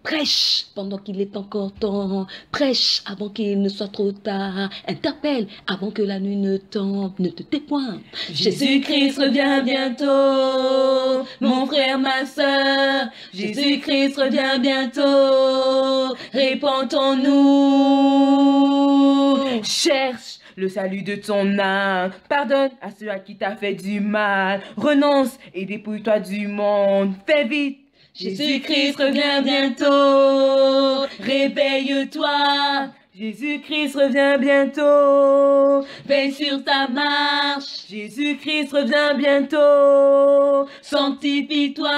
Prêche pendant qu'il est encore temps. Prêche avant qu'il ne soit trop tard. Interpelle avant que la nuit ne tombe. Ne te tais point. Jésus-Christ revient bientôt. Mon frère, ma sœur. Jésus-Christ revient bientôt. Répentons-nous. Cherche le salut de ton âme. Pardonne à ceux à qui t'as fait du mal. Renonce et dépouille-toi du monde. Fais vite. Jésus-Christ revient bientôt. Réveille-toi. Jésus-Christ revient bientôt. Veille sur ta marche. Jésus-Christ revient bientôt. Sanctifie-toi.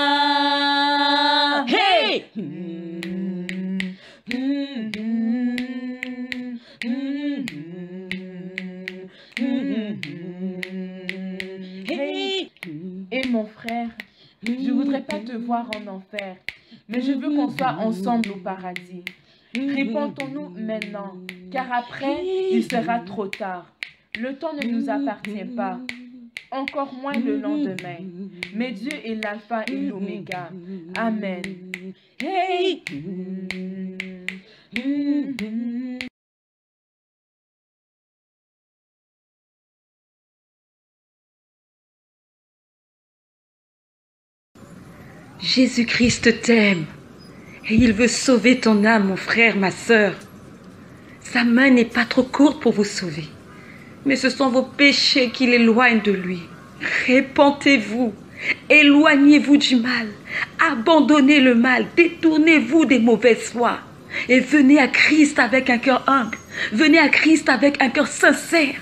Hey! Hey! Et mon frère, je voudrais pas te voir en enfer, mais je veux qu'on soit ensemble au paradis. Répondons-nous maintenant, car après, il sera trop tard. Le temps ne nous appartient pas, encore moins le lendemain. Mais Dieu est l'alpha et l'oméga. Amen. Hey! Jésus-Christ t'aime et il veut sauver ton âme, mon frère, ma sœur. Sa main n'est pas trop courte pour vous sauver, mais ce sont vos péchés qui l'éloignent de lui. Répentez-vous, éloignez-vous du mal, abandonnez le mal, détournez-vous des mauvaises voies et venez à Christ avec un cœur humble, venez à Christ avec un cœur sincère.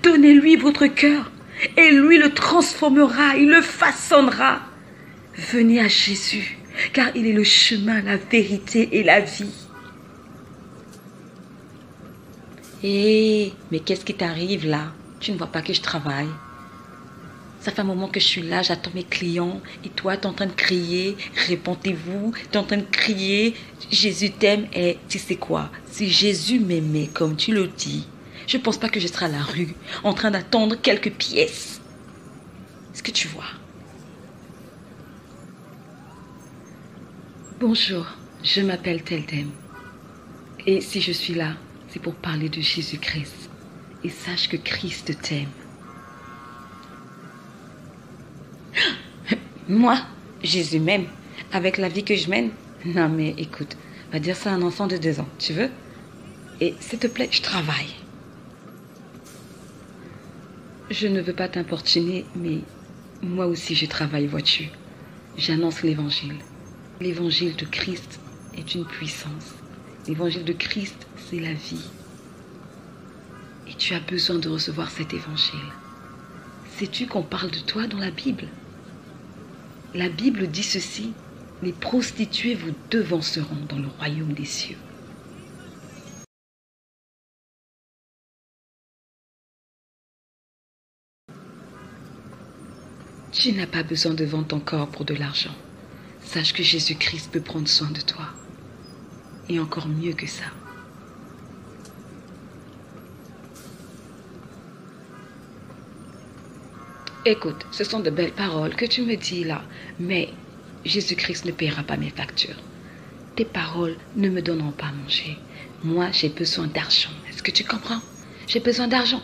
Donnez-lui votre cœur et lui le transformera, il le façonnera. Venez à Jésus, car il est le chemin, la vérité et la vie. Mais qu'est-ce qui t'arrive là? Tu ne vois pas que je travaille? Ça fait un moment que je suis là, j'attends mes clients. Et toi, tu es en train de crier, répondez-vous, tu es en train de crier, Jésus t'aime. Et tu sais quoi? Si Jésus m'aimait comme tu le dis, je ne pense pas que je serai à la rue, en train d'attendre quelques pièces. Est-ce que tu vois? Bonjour, je m'appelle Teldem. Et si je suis là, c'est pour parler de Jésus-Christ. Et sache que Christ t'aime. Moi, Jésus m'aime. Avec la vie que je mène. Non mais écoute, va dire ça à un enfant de 2 ans, tu veux? Et s'il te plaît, je travaille. Je ne veux pas t'importuner, mais moi aussi je travaille, vois-tu. J'annonce l'évangile. L'évangile de Christ est une puissance. L'évangile de Christ, c'est la vie. Et tu as besoin de recevoir cet évangile. Sais-tu qu'on parle de toi dans la Bible? La Bible dit ceci: les prostituées vous devanceront dans le royaume des cieux. Tu n'as pas besoin de vendre ton corps pour de l'argent. Sache que Jésus-Christ peut prendre soin de toi. Et encore mieux que ça. Écoute, ce sont de belles paroles que tu me dis là, mais Jésus-Christ ne paiera pas mes factures. Tes paroles ne me donneront pas à manger. Moi, j'ai besoin d'argent. Est-ce que tu comprends? J'ai besoin d'argent.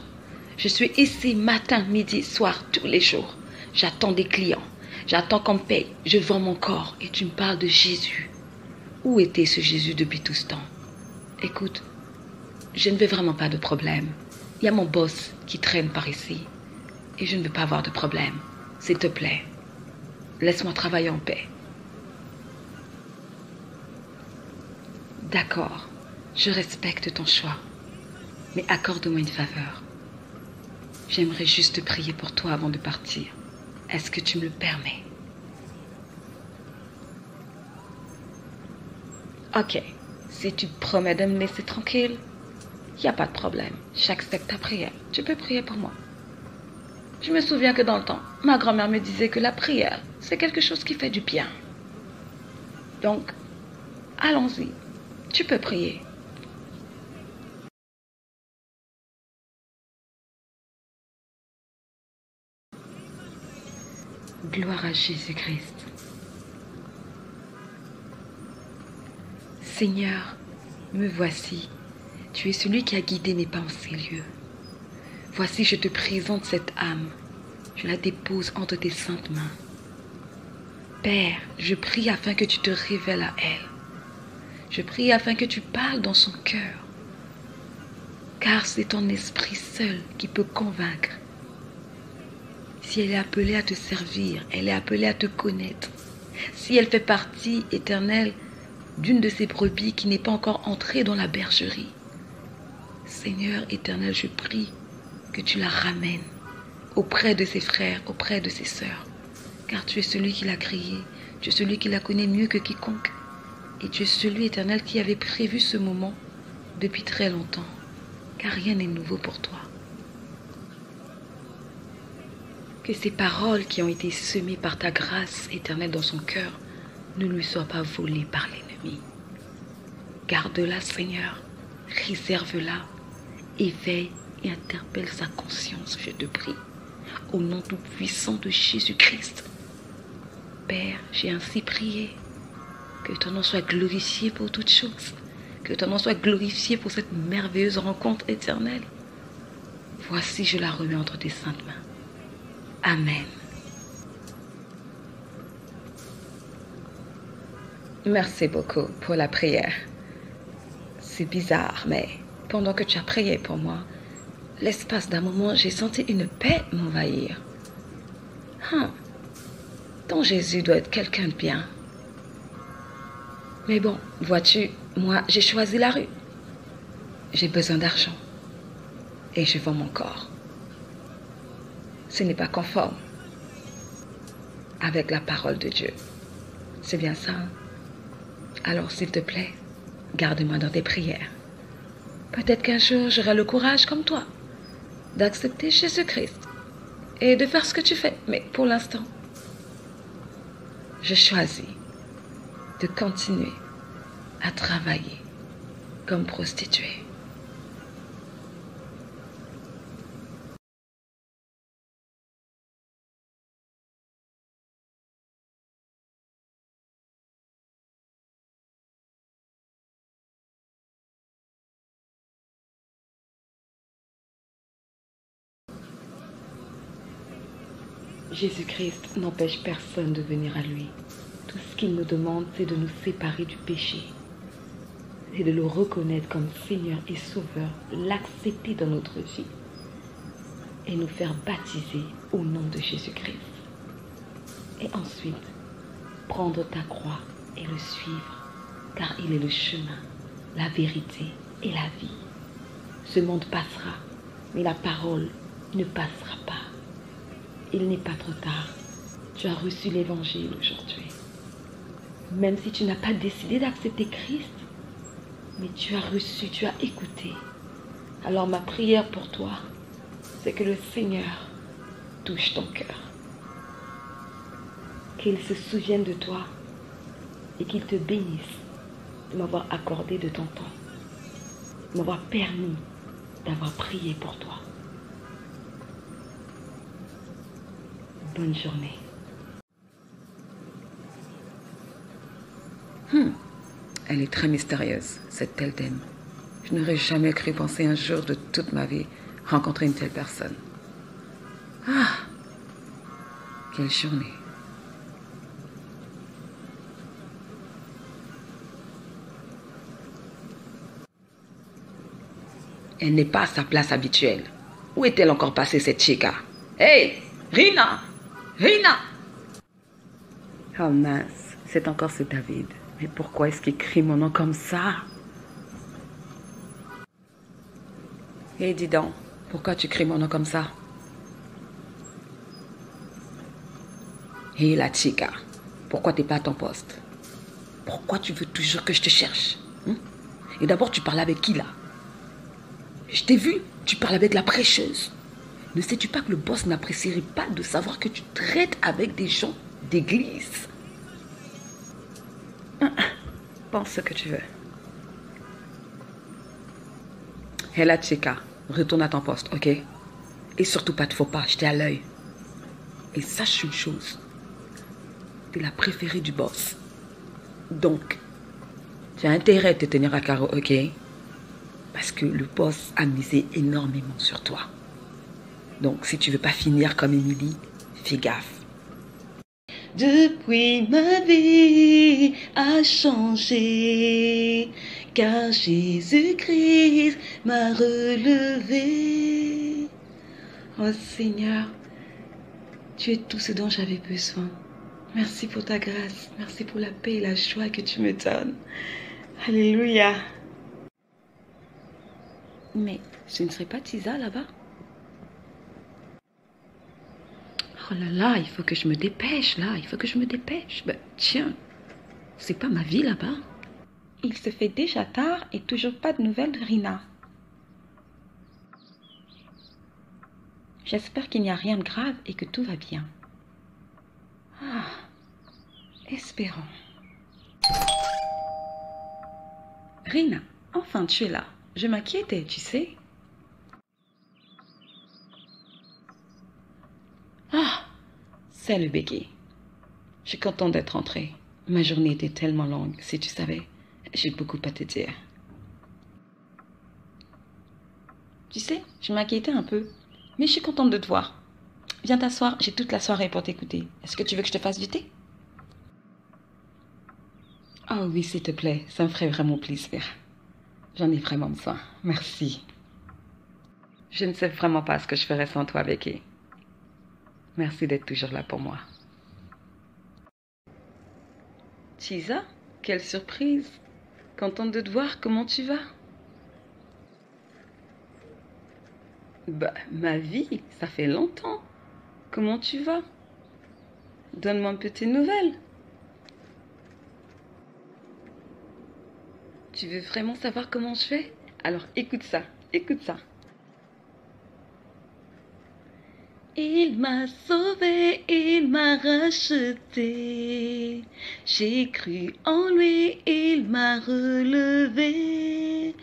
Je suis ici matin, midi, soir, tous les jours. J'attends des clients. J'attends qu'on me paye. Je vends mon corps et tu me parles de Jésus. Où était ce Jésus depuis tout ce temps? Écoute, je ne veux vraiment pas de problème. Il y a mon boss qui traîne par ici. Et je ne veux pas avoir de problème. S'il te plaît, laisse-moi travailler en paix. D'accord, je respecte ton choix. Mais accorde-moi une faveur. J'aimerais juste prier pour toi avant de partir. Est-ce que tu me le permets? Ok, si tu te promets de me laisser tranquille, il n'y a pas de problème. J'accepte ta prière. Tu peux prier pour moi. Je me souviens que dans le temps, ma grand-mère me disait que la prière, c'est quelque chose qui fait du bien. Donc, allons-y. Tu peux prier. Gloire à Jésus-Christ. Seigneur, me voici. Tu es celui qui a guidé mes pas en ces lieux. Voici, je te présente cette âme. Je la dépose entre tes saintes mains. Père, je prie afin que tu te révèles à elle. Je prie afin que tu parles dans son cœur. Car c'est ton esprit seul qui peut convaincre. Si elle est appelée à te servir, elle est appelée à te connaître. Si elle fait partie, Éternel, d'une de ces brebis qui n'est pas encore entrée dans la bergerie, Seigneur Éternel, je prie que tu la ramènes auprès de ses frères, auprès de ses sœurs. Car tu es celui qui l'a créée, tu es celui qui la connaît mieux que quiconque. Et tu es celui, Éternel, qui avait prévu ce moment depuis très longtemps. Car rien n'est nouveau pour toi. Que ces paroles qui ont été semées par ta grâce éternelle dans son cœur ne lui soient pas volées par l'ennemi. Garde-la, Seigneur, réserve-la, éveille et interpelle sa conscience, je te prie, au nom tout-puissant de Jésus-Christ. Père, j'ai ainsi prié, que ton nom soit glorifié pour toutes choses, que ton nom soit glorifié pour cette merveilleuse rencontre éternelle. Voici, je la remets entre tes saintes mains. Amen. Merci beaucoup pour la prière. C'est bizarre, mais pendant que tu as prié pour moi, l'espace d'un moment, j'ai senti une paix m'envahir. Ton Jésus doit être quelqu'un de bien. Mais bon, vois-tu, moi, j'ai choisi la rue. J'ai besoin d'argent. Et je vends mon corps. Ce n'est pas conforme avec la parole de Dieu. C'est bien ça, hein? Alors, s'il te plaît, garde-moi dans tes prières. Peut-être qu'un jour, j'aurai le courage, comme toi, d'accepter Jésus-Christ et de faire ce que tu fais. Mais pour l'instant, je choisis de continuer à travailler comme prostituée. Jésus-Christ n'empêche personne de venir à lui. Tout ce qu'il nous demande, c'est de nous séparer du péché et de le reconnaître comme Seigneur et Sauveur, l'accepter dans notre vie et nous faire baptiser au nom de Jésus-Christ. Et ensuite, prendre ta croix et le suivre, car il est le chemin, la vérité et la vie. Ce monde passera, mais la parole ne passera pas. Il n'est pas trop tard. Tu as reçu l'évangile aujourd'hui. Même si tu n'as pas décidé d'accepter Christ, mais tu as reçu, tu as écouté. Alors ma prière pour toi, c'est que le Seigneur touche ton cœur. Qu'il se souvienne de toi et qu'il te bénisse de m'avoir accordé de ton temps, de m'avoir permis d'avoir prié pour toi. Bonne journée. Elle est très mystérieuse, cette telle dame. Je n'aurais jamais cru penser un jour de toute ma vie rencontrer une telle personne. Ah, quelle journée. Elle n'est pas à sa place habituelle. Où est-elle encore passée, cette chica? Hey, Rina! Rina! Oh mince, c'est encore ce David. Mais pourquoi est-ce qu'il crie mon nom comme ça? Hé, dis donc, pourquoi tu cries mon nom comme ça? Hé, la chica, pourquoi t'es pas à ton poste? Pourquoi tu veux toujours que je te cherche? Et d'abord, tu parles avec qui là? Je t'ai vu, tu parles avec la prêcheuse. Ne sais-tu pas que le boss n'apprécierait pas de savoir que tu traites avec des gens d'église? Pense ce que tu veux. Hé la chica, retourne à ton poste, ok? Et surtout pas de faux pas, j'étais à l'œil. Et sache une chose, t'es la préférée du boss. Donc, Tu as intérêt à te tenir à carreau, ok? Parce que le boss a misé énormément sur toi. Donc, si tu veux pas finir comme Émilie, fais gaffe. Depuis ma vie a changé, car Jésus-Christ m'a relevé. Oh Seigneur, tu es tout ce dont j'avais besoin. Merci pour ta grâce, merci pour la paix et la joie que tu me donnes. Alléluia. Mais ce ne serait pas Tisa là-bas? Oh là là, il faut que je me dépêche là, il faut que je me dépêche. Ben, tiens, c'est pas ma vie là-bas. Il se fait déjà tard et toujours pas de nouvelles de Rina. J'espère qu'il n'y a rien de grave et que tout va bien. Ah, espérons. Rina, enfin tu es là. Je m'inquiétais, tu sais. Ah, c'est le béquet. Je suis contente d'être rentrée. Ma journée était tellement longue, si tu savais. J'ai beaucoup à te dire. Tu sais, je m'inquiétais un peu. Mais je suis contente de te voir. Viens t'asseoir, j'ai toute la soirée pour t'écouter. Est-ce que tu veux que je te fasse du thé? Oh oui, s'il te plaît, ça me ferait vraiment plaisir. J'en ai vraiment besoin. Merci. Je ne sais vraiment pas ce que je ferais sans toi, Becky. Merci d'être toujours là pour moi. Tisa, quelle surprise. Contente de te voir, comment tu vas? Bah, ma vie, ça fait longtemps. Comment tu vas? Donne-moi un peu tes nouvelles. Tu veux vraiment savoir comment je fais? Alors écoute ça, écoute ça. Il m'a sauvé, il m'a racheté. J'ai cru en lui, il m'a relevé.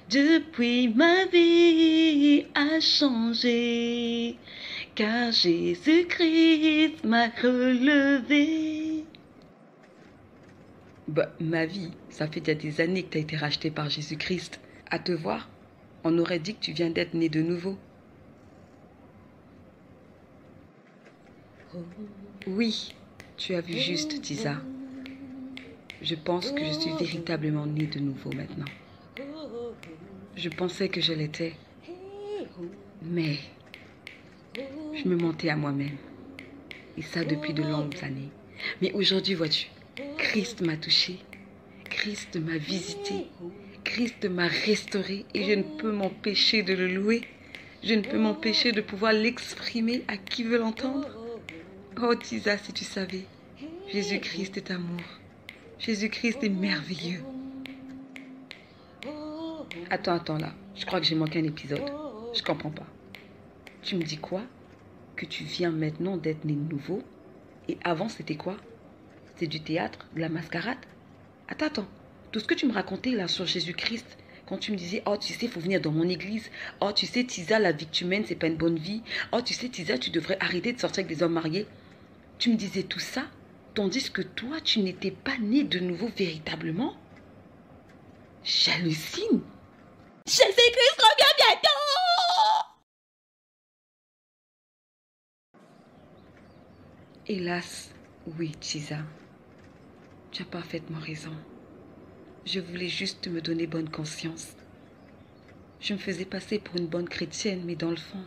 Depuis ma vie a changé, car Jésus-Christ m'a relevé. Bah, ma vie, ça fait déjà des années que tu as été racheté par Jésus-Christ. À te voir, on aurait dit que tu viens d'être né de nouveau. Oui, tu as vu juste, Tisa. Je pense que je suis véritablement née de nouveau maintenant. Je pensais que je l'étais, mais je me mentais à moi-même. Et ça depuis de longues années. Mais aujourd'hui, vois-tu, Christ m'a touché, Christ m'a visité, Christ m'a restauré et je ne peux m'empêcher de le louer. Je ne peux m'empêcher de pouvoir l'exprimer à qui veut l'entendre. Oh Tisa, si tu savais, Jésus-Christ est amour. Jésus-Christ est merveilleux. Attends là, je crois que j'ai manqué un épisode. Je comprends pas. Tu me dis quoi? Que tu viens maintenant d'être né de nouveau? Et avant, c'était quoi? C'est du théâtre, de la mascarade? Attends. Tout ce que tu me racontais là sur Jésus-Christ, quand tu me disais, oh tu sais, il faut venir dans mon église. Oh tu sais, Tisa, la vie que tu mènes, c'est pas une bonne vie. Oh tu sais, Tisa, tu devrais arrêter de sortir avec des hommes mariés. Tu me disais tout ça, tandis que toi, tu n'étais pas né de nouveau véritablement. J'hallucine. Jésus-Christ revient bientôt! Hélas, oui, Tisa. Tu as parfaitement raison. Je voulais juste me donner bonne conscience. Je me faisais passer pour une bonne chrétienne, mais dans le fond,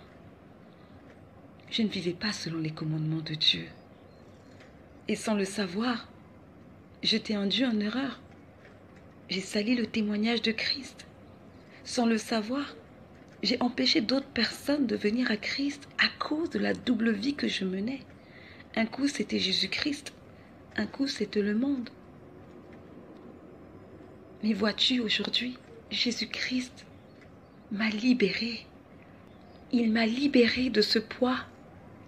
je ne vivais pas selon les commandements de Dieu. Et sans le savoir, je t'ai induit en erreur. J'ai sali le témoignage de Christ. Sans le savoir, j'ai empêché d'autres personnes de venir à Christ à cause de la double vie que je menais. Un coup, c'était Jésus-Christ. Un coup, c'était le monde. Mais vois-tu, aujourd'hui, Jésus-Christ m'a libérée. Il m'a libérée de ce poids,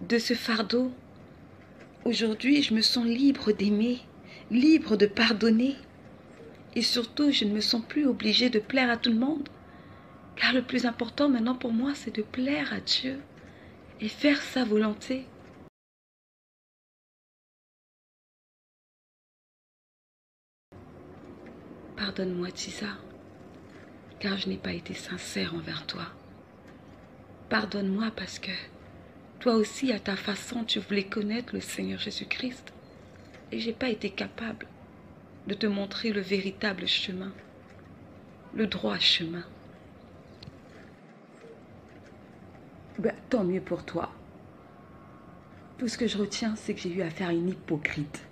de ce fardeau. Aujourd'hui, je me sens libre d'aimer, libre de pardonner. Et surtout, je ne me sens plus obligée de plaire à tout le monde. Car le plus important maintenant pour moi, c'est de plaire à Dieu et faire sa volonté. Pardonne-moi, Tisa, car je n'ai pas été sincère envers toi. Pardonne-moi parce que toi aussi, à ta façon, tu voulais connaître le Seigneur Jésus-Christ. Et je n'ai pas été capable de te montrer le véritable chemin, le droit chemin. Ben, tant mieux pour toi. Tout ce que je retiens, c'est que j'ai eu affaire à une hypocrite.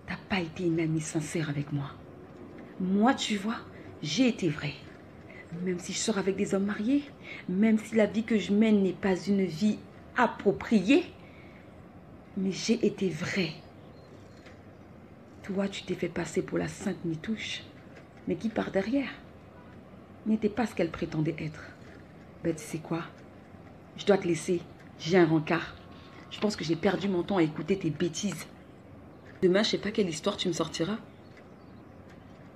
T'as pas été une amie sincère avec moi. Moi, tu vois, j'ai été vraie. Même si je sors avec des hommes mariés, même si la vie que je mène n'est pas une vie appropriée, mais j'ai été vraie. Toi, tu t'es fait passer pour la sainte Nitouche, mais qui par derrière n'était pas ce qu'elle prétendait être. Ben, tu sais quoi? Je dois te laisser. J'ai un rencard. Je pense que j'ai perdu mon temps à écouter tes bêtises. Demain, je sais pas quelle histoire tu me sortiras.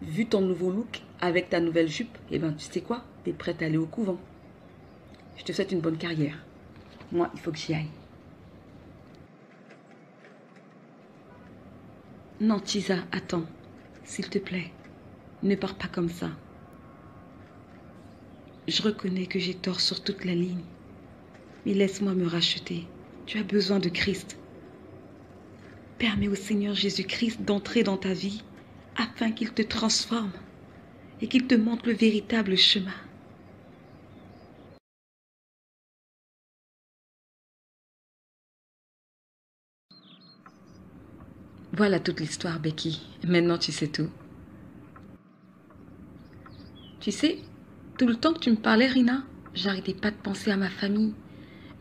Vu ton nouveau look avec ta nouvelle jupe, eh ben, tu sais quoi? T'es prête à aller au couvent. Je te souhaite une bonne carrière. Moi, il faut que j'y aille. Non, Tisa, attends. S'il te plaît, ne pars pas comme ça. Je reconnais que j'ai tort sur toute la ligne. Mais laisse-moi me racheter. Tu as besoin de Christ. Permets au Seigneur Jésus-Christ d'entrer dans ta vie afin qu'il te transforme et qu'il te montre le véritable chemin. Voilà toute l'histoire, Becky. Maintenant, tu sais tout. Tu sais, tout le temps que tu me parlais, Rina, j'arrêtais pas de penser à ma famille.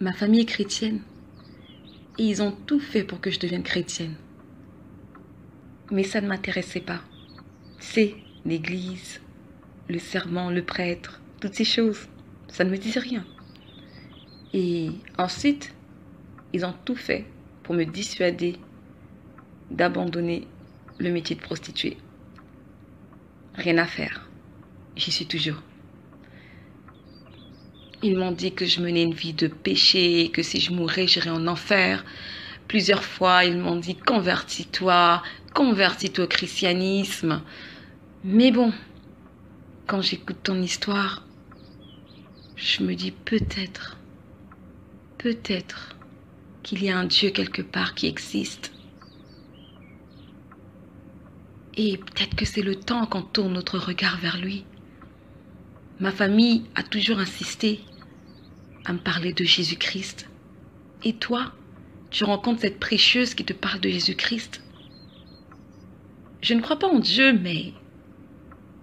Ma famille est chrétienne. Et ils ont tout fait pour que je devienne chrétienne. Mais ça ne m'intéressait pas. Tu sais, l'église, le serment, le prêtre, toutes ces choses, ça ne me disait rien. Et ensuite, ils ont tout fait pour me dissuader d'abandonner le métier de prostituée. Rien à faire. J'y suis toujours. Ils m'ont dit que je menais une vie de péché, que si je mourais, j'irais en enfer. Plusieurs fois, ils m'ont dit convertis-toi au christianisme. Mais bon, quand j'écoute ton histoire, je me dis peut-être qu'il y a un Dieu quelque part qui existe. Et peut-être que c'est le temps qu'on tourne notre regard vers lui. Ma famille a toujours insisté à me parler de Jésus-Christ. Et toi, tu rencontres cette prêcheuse qui te parle de Jésus-Christ. Je ne crois pas en Dieu, mais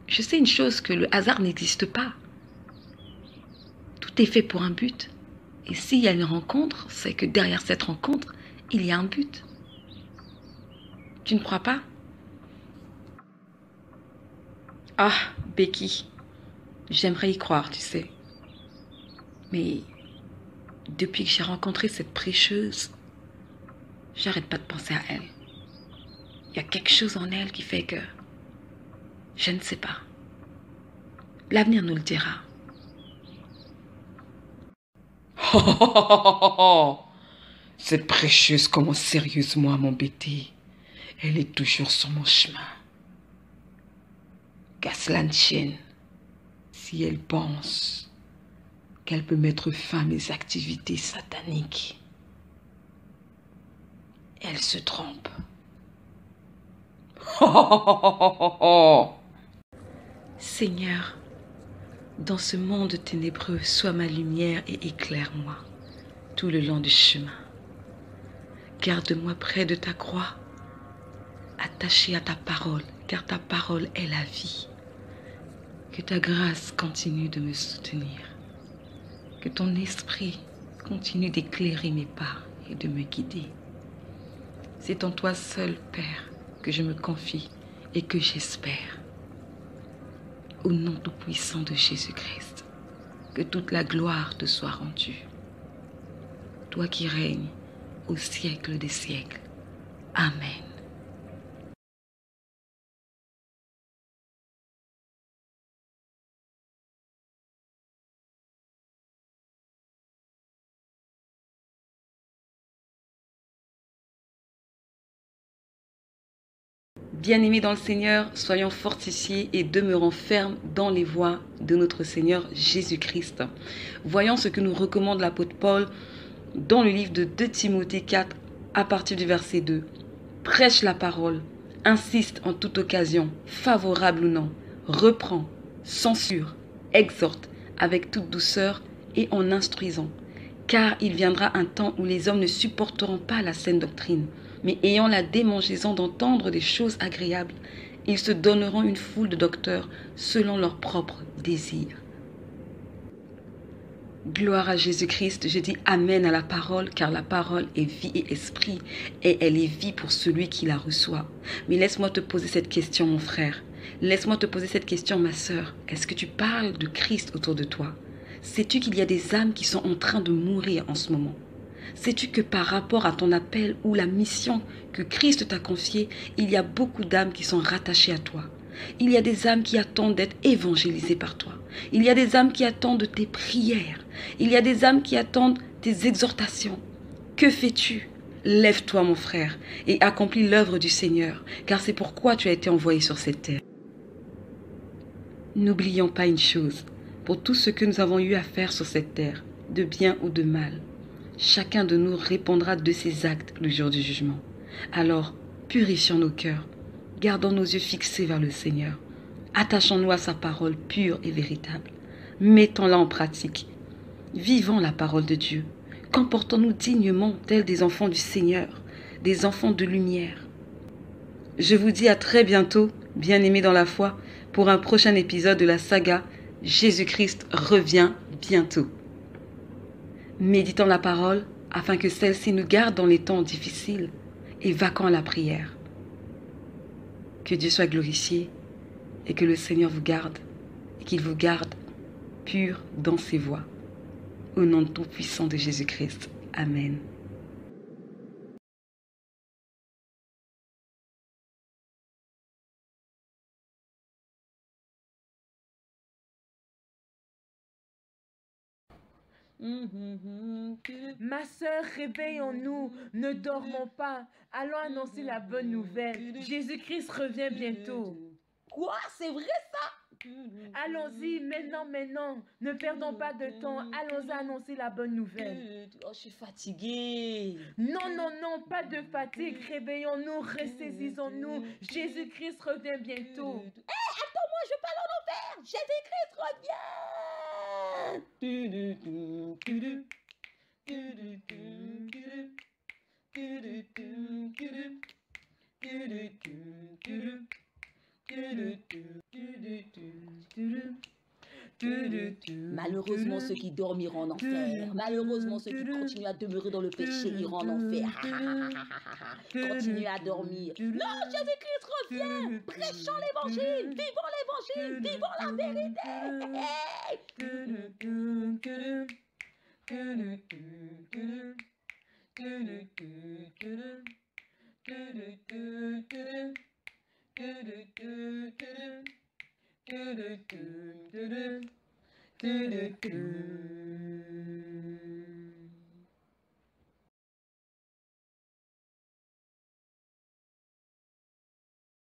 je sais une chose, que le hasard n'existe pas. Tout est fait pour un but. Et s'il y a une rencontre, c'est que derrière cette rencontre, il y a un but. Tu ne crois pas? Ah, Becky, j'aimerais y croire, tu sais. Mais depuis que j'ai rencontré cette prêcheuse, j'arrête pas de penser à elle. Il y a quelque chose en elle qui fait que je ne sais pas. L'avenir nous le dira. Cette prêcheuse commence sérieusement à m'embêter. Elle est toujours sur mon chemin. Qu'à cela ne tienne, si elle pense qu'elle peut mettre fin à mes activités sataniques, elle se trompe. Seigneur, dans ce monde ténébreux, sois ma lumière et éclaire-moi tout le long du chemin. Garde-moi près de ta croix, attaché à ta parole, car ta parole est la vie. Que ta grâce continue de me soutenir. Que ton esprit continue d'éclairer mes pas et de me guider. C'est en toi seul, Père, que je me confie et que j'espère. Au nom tout-puissant de Jésus-Christ, que toute la gloire te soit rendue. Toi qui règnes au siècle des siècles. Amen. Bien-aimés dans le Seigneur, soyons fortifiés et demeurons fermes dans les voies de notre Seigneur Jésus-Christ. Voyons ce que nous recommande l'apôtre Paul dans le livre de 2 Timothée 4 à partir du verset 2. Prêche la parole, insiste en toute occasion, favorable ou non, reprend, censure, exhorte avec toute douceur et en instruisant. Car il viendra un temps où les hommes ne supporteront pas la saine doctrine, mais ayant la démangeaison d'entendre des choses agréables, ils se donneront une foule de docteurs selon leurs propres désirs. Gloire à Jésus-Christ, je dis Amen à la parole, car la parole est vie et esprit, et elle est vie pour celui qui la reçoit. Mais laisse-moi te poser cette question, mon frère. Laisse-moi te poser cette question, ma sœur. Est-ce que tu parles de Christ autour de toi? Sais-tu qu'il y a des âmes qui sont en train de mourir en ce moment? Sais-tu que par rapport à ton appel ou la mission que Christ t'a confiée, il y a beaucoup d'âmes qui sont rattachées à toi? Il y a des âmes qui attendent d'être évangélisées par toi. Il y a des âmes qui attendent tes prières. Il y a des âmes qui attendent tes exhortations. Que fais-tu? Lève-toi, mon frère, et accomplis l'œuvre du Seigneur, car c'est pourquoi tu as été envoyé sur cette terre. N'oublions pas une chose, pour tout ce que nous avons eu à faire sur cette terre, de bien ou de mal, chacun de nous répondra de ses actes le jour du jugement. Alors, purifions nos cœurs, gardons nos yeux fixés vers le Seigneur, attachons-nous à sa parole pure et véritable, mettons-la en pratique, vivons la parole de Dieu, comportons-nous dignement tels des enfants du Seigneur, des enfants de lumière. Je vous dis à très bientôt, bien-aimés dans la foi, pour un prochain épisode de la saga Jésus-Christ revient bientôt. Méditons la parole afin que celle-ci nous garde dans les temps difficiles et vaquons à la prière. Que Dieu soit glorifié et que le Seigneur vous garde et qu'il vous garde pur dans ses voies. Au nom tout-puissant de Jésus-Christ. Amen. Ma sœur, réveillons-nous, ne dormons pas. Allons annoncer la bonne nouvelle. Jésus-Christ revient bientôt. Quoi? C'est vrai ça? Allons-y, maintenant. Ne perdons pas de temps. Allons annoncer la bonne nouvelle. Oh, je suis fatiguée. Non, pas de fatigue. Réveillons-nous, ressaisissons-nous. Jésus-Christ revient bientôt. Attends-moi, je parle en envers. Jésus-Christ revient. Malheureusement, ceux qui dormiront en enfer. Malheureusement, ceux qui continuent à demeurer dans le péché iront en enfer. Continuez à dormir. Non, Jésus-Christ revient. Prêchons l'évangile. Vivons l'évangile. Vivons la vérité.